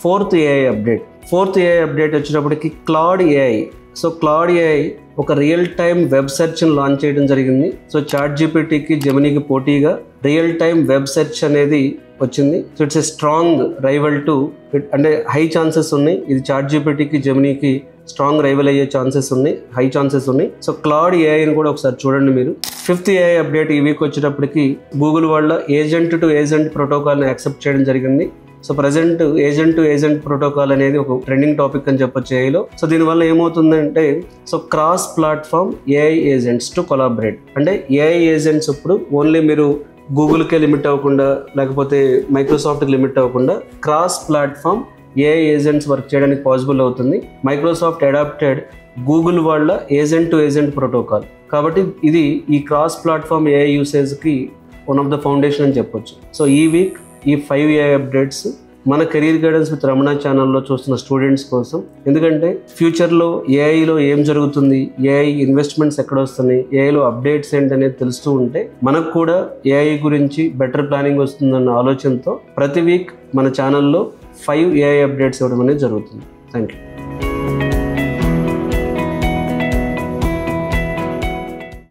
Fourth AI update వచ్చేటప్పటికి Claude AI. So Claude AI ఒక real time web సెర్చ్ని launch చేయడం జరిగింది. సో చాట్ జీపీటీకి జెమినీకి పోటీగా రియల్ టైమ్ వెబ్ సెర్చ్ అనేది వచ్చింది. So it's a strong rival to it, అంటే హై ఛాన్సెస్ ఉన్నాయి. ఇది చాట్ జీపీటీకి జెమినీకి స్ట్రాంగ్ రైవల్ అయ్యే హై ఛాన్సెస్ ఉన్నాయి. సో క్లాడ్ ఏఐని కూడా ఒకసారి చూడండి మీరు. ఫిఫ్త్ ఏఐ అప్డేట్ ఈ వీక్ వచ్చేటప్పటికి గూగుల్ వాళ్ళ ఏజెంట్ టు ఏజెంట్ ప్రోటోకాల్ని యాక్సెప్ట్ చేయడం జరిగింది. So present agent to agent protocol అనేది ఒక ట్రెండింగ్ టాపిక్ అని చెప్పొచ్చు ఏఐలో. సో దీనివల్ల ఏమవుతుందంటే so cross platform AI agents to collaborate. అంటే ఏఐ ఏజెంట్స్ ఇప్పుడు ఓన్లీ మీరు గూగుల్కే లిమిట్ అవ్వకుండా లేకపోతే మైక్రోసాఫ్ట్కి లిమిట్ అవ్వకుండా cross platform AI agents work చేయడానికి పాసిబుల్ అవుతుంది. మైక్రోసాఫ్ట్ అడాప్టెడ్ గూగుల్ వాళ్ళ ఏజెంట్ టు ఏజెంట్ ప్రోటోకాల్. కాబట్టి ఇది ఈ క్రాస్ ప్లాట్ఫామ్ ఏఐ యూసేజ్కి వన్ ఆఫ్ ద ఫౌండేషన్ అని చెప్పొచ్చు. సో ఈ వీక్ ఈ 5 ఏఐ అప్డేట్స్ మన కెరీర్ గైడెన్స్ విత్ రమణ ఛానల్లో చూస్తున్న స్టూడెంట్స్ కోసం. ఎందుకంటే ఫ్యూచర్లో ఏఐలో ఏం జరుగుతుంది, ఏఐ ఇన్వెస్ట్మెంట్స్ ఎక్కడ వస్తున్నాయి, ఏఐలో అప్డేట్స్ ఏంటనేది తెలుస్తూ ఉంటే మనకు కూడా ఏఐ గురించి బెటర్ ప్లానింగ్ వస్తుందన్న ఆలోచనతో ప్రతి వీక్ మన ఛానల్లో 5 ఏఐ అప్డేట్స్ ఇవ్వడం అనేది జరుగుతుంది. Thank you.